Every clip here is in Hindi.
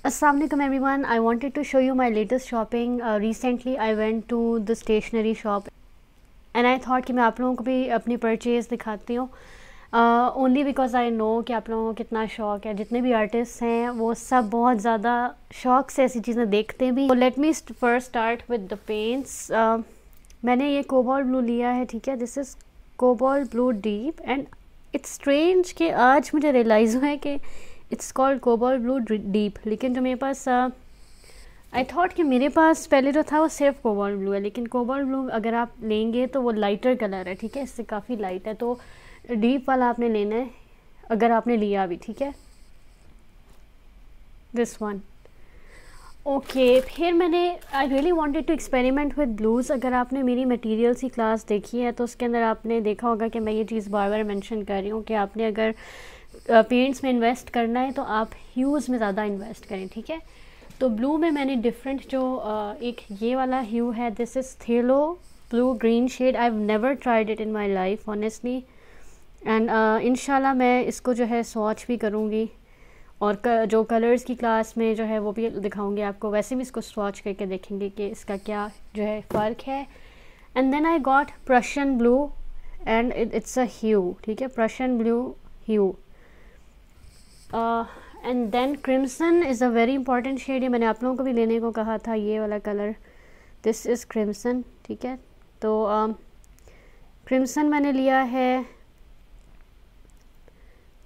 Assalamualaikum everyone. I wanted to show you my latest shopping. Recently I went to the stationery shop and I thought कि मैं आप लोगों को भी अपनी परचेज़ दिखाती हूँ ओनली बिकॉज आई नो कि आप लोगों को कितना शौक़ है। जितने भी आर्टिस्ट हैं वो सब बहुत ज़्यादा शौक़ से ऐसी चीज़ें देखते भी। Let me first start with the paints. मैंने ये कोबाल्ट ब्लू लिया है, ठीक है। This is cobalt blue deep and it's strange कि आज मुझे रियलाइज़ हुआ है कि it's called cobalt blue deep, लेकिन जो मेरे पास आई थॉट कि मेरे पास पहले जो था वो सिर्फ कोबाल्ट ब्लू है, लेकिन कोबाल्ट ब्लू अगर आप लेंगे तो वो लाइटर कलर है, ठीक है। इससे काफ़ी लाइट है, तो डीप वाला आपने लेना है अगर आपने लिया भी, ठीक है। This one okay. फिर मैंने I really wanted to experiment with blues. अगर आपने मेरी मटेरियल्स की क्लास देखी है तो उसके अंदर आपने देखा होगा कि मैं ये चीज़ बार बार मेंशन कर रही हूँ कि आपने अगर पेंट्स में इन्वेस्ट करना है तो आप ह्यूज़ में ज़्यादा इन्वेस्ट करें, ठीक है। तो ब्लू में मैंने डिफरेंट जो एक ये वाला ह्यू है, this is thalo blue green shade. I have never tried it in my life honestly, and इंशाल्लाह मैं इसको जो है स्वॉच भी करूँगी और जो कलर्स की क्लास में जो है वो भी दिखाऊँगी आपको। वैसे भी इसको स्वॉच करके देखेंगे कि इसका क्या जो है फ़र्क है। And then I got Prussian blue and it's a hue, ठीक है, Prussian blue hue. And then crimson is a very important shade. ये मैंने आप लोगों को भी लेने को कहा था, ये वाला कलर, दिस इज़ क्रिम्सन, ठीक है। तो क्रिम्सन मैंने लिया है,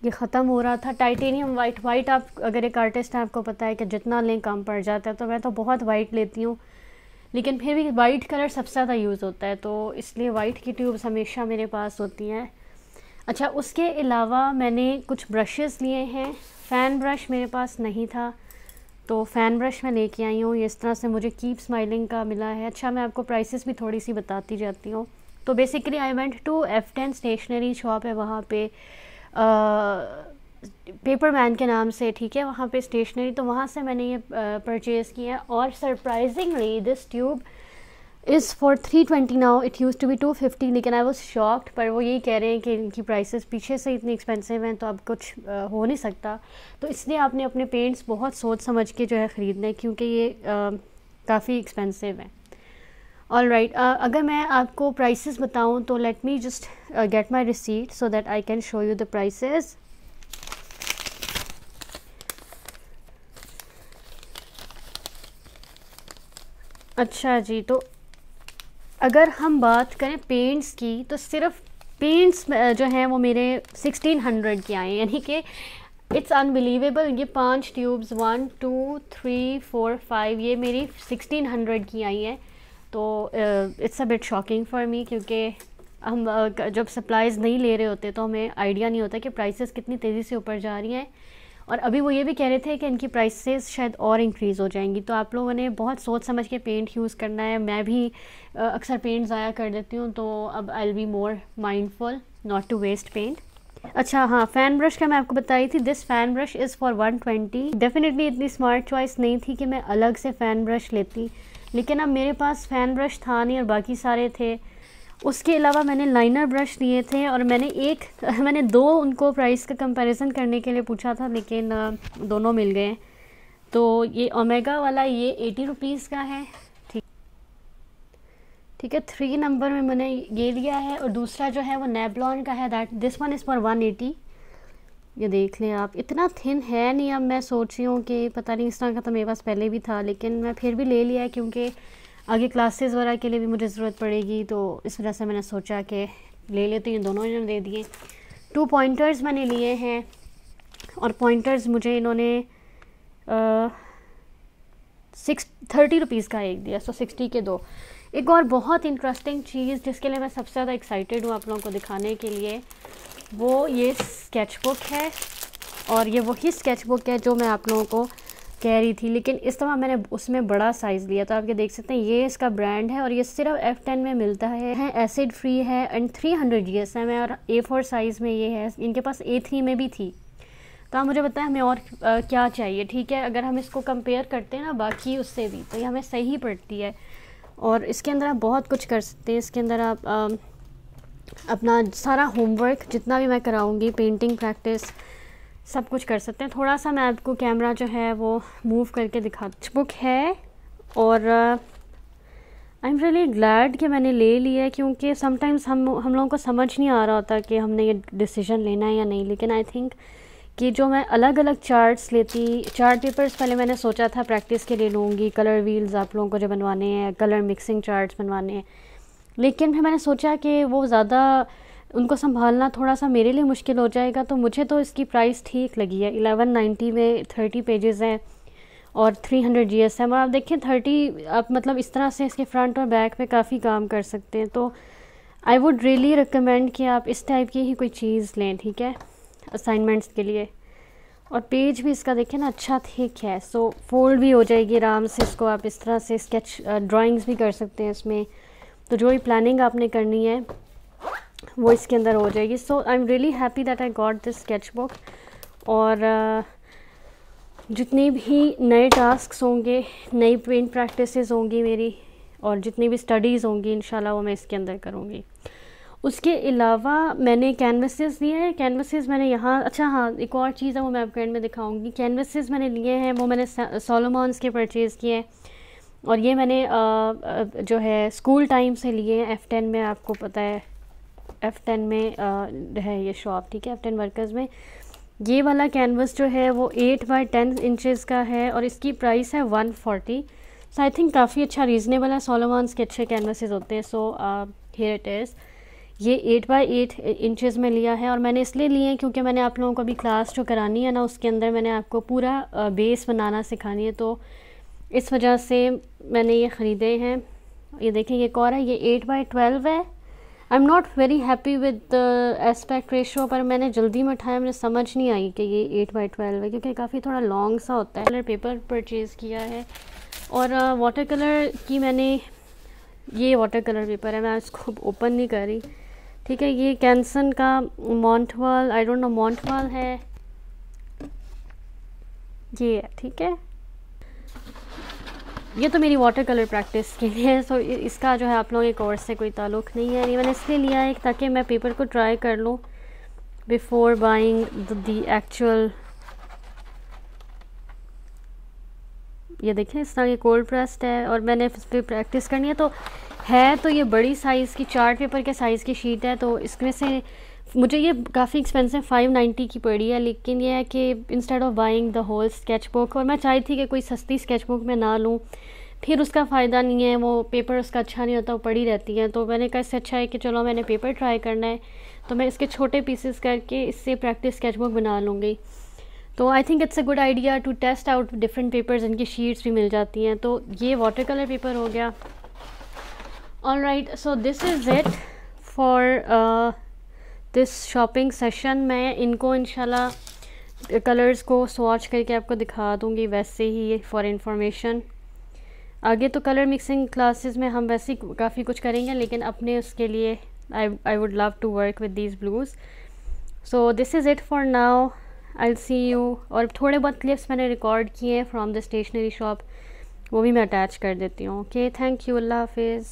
ये ख़त्म हो रहा था। टाइटेनियम वाइट आप अगर एक आर्टिस्ट है आपको पता है कि जितना लें कम पड़ जाता है, तो मैं तो बहुत वाइट लेती हूँ, लेकिन फिर भी वाइट कलर सबसे ज़्यादा यूज़ होता है, तो इसलिए वाइट की ट्यूब्स हमेशा मेरे पास होती हैं। अच्छा, उसके अलावा मैंने कुछ ब्रशेस लिए हैं। फ़ैन ब्रश मेरे पास नहीं था, तो फ़ैन ब्रश मैं लेके आई हूँ। इस तरह से मुझे कीप स्माइलिंग का मिला है। अच्छा, मैं आपको प्राइसेस भी थोड़ी सी बताती जाती हूँ। तो basically I went to F10 stationery shop है वहाँ पे, पेपर मैन के नाम से, ठीक है, वहाँ पे स्टेशनरी। तो वहाँ से मैंने ये परचेज़ किया और surprisingly this tube is for 320 now. It use to be 250, लेकिन आई वाज शॉक्ड। पर वो यही कह रहे हैं कि इनकी प्राइसेस पीछे से इतनी एक्सपेंसिव हैं, तो अब कुछ हो नहीं सकता। तो इसलिए आपने अपने पेंट्स बहुत सोच समझ के जो है ख़रीदने, क्योंकि ये काफ़ी एक्सपेंसिव है। ऑल राइट, अगर मैं आपको प्राइसेस बताऊं तो let me just get my receipt so that I can show you the prices. अच्छा जी, तो अगर हम बात करें पेंट्स की तो सिर्फ पेंट्स जो हैं वो मेरे 1600 के आए हैं, यानी कि इट्स अनबिलीवेबल। ये 5 ट्यूब्स 1 2 3 4 5 ये मेरी 1600 की आई हैं। तो it's a bit shocking for me, क्योंकि हम जब सप्लाईज़ नहीं ले रहे होते तो हमें आइडिया नहीं होता कि प्राइसेस कितनी तेज़ी से ऊपर जा रही हैं। और अभी वो ये भी कह रहे थे कि इनकी प्राइसेस शायद और इंक्रीज़ हो जाएंगी। तो आप लोगों ने बहुत सोच समझ के पेंट यूज़ करना है। मैं भी अक्सर पेंट ज़ाया कर देती हूँ, तो अब I will be more mindful not to waste paint. अच्छा हाँ, फ़ैन ब्रश का मैं आपको बताई थी। This fan brush is for 120। Definitely इतनी स्मार्ट चॉइस नहीं थी कि मैं अलग से फ़ैन ब्रश लेती, लेकिन अब मेरे पास फ़ैन ब्रश था नहीं और बाकी सारे थे। उसके अलावा मैंने लाइनर ब्रश लिए थे और मैंने दो उनको प्राइस का कंपैरिजन करने के लिए पूछा था, लेकिन दोनों मिल गए। तो ये ओमेगा वाला ये 80 रुपीज़ का है, ठीक है। 3 नंबर में मैंने ये लिया है और दूसरा जो है वो नेबलॉन का है, that this one is for 180। ये देख लें आप, इतना थिन है नहीं। अब मैं सोच रही हूँ कि पता नहीं, इस तरह का तो मेरे पास पहले भी था, लेकिन मैं फिर भी ले लिया है क्योंकि आगे क्लासेस वगैरह के लिए भी मुझे ज़रूरत पड़ेगी। तो इस वजह से मैंने सोचा कि ले लेती हूँ। दोनों इन्होंने दे दिए। 2 पॉइंटर्स मैंने लिए हैं और पॉइंटर्स मुझे इन्होंने 30 रुपीज़ का एक दिया, सो 60 के 2। एक और बहुत इंटरेस्टिंग चीज़ जिसके लिए मैं सबसे ज़्यादा एक्साइटेड हूँ आप लोगों को दिखाने के लिए, वो ये स्केचबुक है। और ये वही स्केचबुक है जो मैं आप लोगों को कह रही थी, लेकिन इस दफ़ा मैंने उसमें बड़ा साइज़ लिया। तो आप ये देख सकते हैं, ये इसका ब्रांड है और ये सिर्फ F10 में मिलता है एसिड फ्री है एंड 300 GSM है और A4 साइज़ में ये है। इनके पास A3 में भी थी। तो आप मुझे बताएं हमें और क्या चाहिए, ठीक है। अगर हम इसको कंपेयर करते हैं ना बाकी उससे भी, तो ये हमें सही पड़ती है। और इसके अंदर आप बहुत कुछ कर सकते हैं। इसके अंदर आप अपना सारा होमवर्क जितना भी मैं कराऊँगी, पेंटिंग प्रैक्टिस सब कुछ कर सकते हैं। थोड़ा सा मैं आपको कैमरा जो है वो मूव करके दिखा बुक है, और आई एम रियली ग्लैड कि मैंने ले लिया है, क्योंकि समटाइम्स हम लोगों को समझ नहीं आ रहा होता कि हमने ये डिसीजन लेना है या नहीं। लेकिन आई थिंक कि जो मैं अलग अलग चार्ट्स लेती, चार्ट पेपर्स पहले मैंने सोचा था प्रैक्टिस के लिए लूँगी, कलर व्हील्स आप लोगों को जो बनवाने हैं, कलर मिक्सिंग चार्ट्स बनवाने हैं, लेकिन फिर मैंने सोचा कि वो ज़्यादा उनको संभालना थोड़ा सा मेरे लिए मुश्किल हो जाएगा। तो मुझे तो इसकी प्राइस ठीक लगी है, 1190 में 30 पेजेस हैं और 300 GSM। और आप देखिए 30 आप मतलब इस तरह से इसके फ्रंट और बैक पे काफ़ी काम कर सकते हैं। तो आई वुड रियली रिकमेंड कि आप इस टाइप की ही कोई चीज़ लें, ठीक है, असाइनमेंट्स के लिए। और पेज भी इसका देखिए ना अच्छा थिक है, सो फोल्ड भी हो जाएगी आराम से। इसको आप इस तरह से स्केच ड्राइंग्स भी कर सकते हैं इसमें। तो जो भी प्लानिंग आपने करनी है वो इसके अंदर हो जाएगी। So I am really happy that I got this sketch book. और जितने भी नए टास्क्स होंगे, नई पेंट प्रैक्टिसेस होंगी मेरी, और जितनी भी स्टडीज़ होंगी इंशाल्लाह वो मैं इसके अंदर करूँगी। उसके अलावा मैंने कैनवसेस लिए हैं। कैनवसेस मैंने यहाँ, अच्छा हाँ, एक और चीज़ है वो मैं आपको एंड में दिखाऊंगी। कैनवसेस मैंने लिए हैं, वो मैंने सोलोमॉन्स के परचेज़ किए हैं, और ये मैंने जो है स्कूल टाइम से लिए हैं। F10 में, आपको पता है F10 में है ये शॉप, ठीक है, F10 वर्कर्स में। ये वाला कैनवस जो है वो 8 बाई 10 इंचज़ का है, और इसकी प्राइस है 140। सो आई थिंक काफ़ी अच्छा रीज़नेबल है। सोलोमॉन्स के अच्छे कैनवसेस होते हैं। So here it is. ये 8 बाई 8 इंचज़ में लिया है, और मैंने इसलिए लिए हैं क्योंकि मैंने आप लोगों को अभी क्लास जो करानी है ना, उसके अंदर मैंने आपको पूरा बेस बनाना सिखानी है। तो इस वजह से मैंने ये ख़रीदे हैं। ये देखें, ये और है, ये 8 बाई 12 है। I am not very happy with aspect ratio, पर मैंने जल्दी में उठाया, मुझे समझ नहीं आई कि ये 8 बाई 12 है, क्योंकि काफ़ी थोड़ा लॉन्ग सा होता है। कलर पेपर परचेज़ किया है, और वाटर कलर की मैंने, ये वाटर कलर पेपर है, मैं इसको ओपन नहीं कर रही, ठीक है। ये कैंसन का मॉन्टवाल, आई डोंट नो मॉन्टवाल है ये, ठीक है। ये तो मेरी वाटर कलर प्रैक्टिस के लिए है। सो इसका जो है आप लोगों के कोर्स से कोई ताल्लुक़ नहीं है। ये मैंने इसलिए लिया है ताकि मैं पेपर को ट्राई कर लूँ बिफोर बाइंग द एक्चुअल। ये देखें, इस तरह ये कोल्ड प्रेस्ड है, और मैंने इस पर प्रैक्टिस करनी है। तो है तो ये बड़ी साइज़ की, चार्ट पेपर के साइज़ की शीट है। तो इसमें से मुझे ये काफ़ी एक्सपेंसिव 590 की पड़ी है, लेकिन ये है कि instead of buying the whole sketch book, और मैं चाहती थी कि कोई सस्ती स्केच बुक में ना लूँ, फिर उसका फ़ायदा नहीं है, वो पेपर उसका अच्छा नहीं होता, वो पड़ी रहती है। तो मैंने कहा इससे अच्छा है कि चलो मैंने पेपर ट्राई करना है, तो मैं इसके छोटे पीसेस करके इससे प्रैक्टिस स्केच बुक बना लूँगी। तो I think it's a good idea to test out different papers, इनकी शीट्स भी मिल जाती हैं। तो ये वाटर कलर पेपर हो गया। All right, so this is it for this shopping session. मैं इनको इंशाल्लाह कलर्स को स्वॉच करके आपको दिखा दूँगी वैसे ही फॉर इंफॉर्मेशन। आगे तो कलर मिक्सिंग क्लासेस में हम वैसे ही काफ़ी कुछ करेंगे, लेकिन अपने उसके लिए I would love to work with these blues. So this is it for now, I will see you. और थोड़े बहुत क्लिप्स मैंने रिकॉर्ड किए हैं फ्रॉम द स्टेशनरी शॉप, वो भी मैं अटैच कर देती हूँ। ओके, थैंक यू, अल्लाह हाफिज़।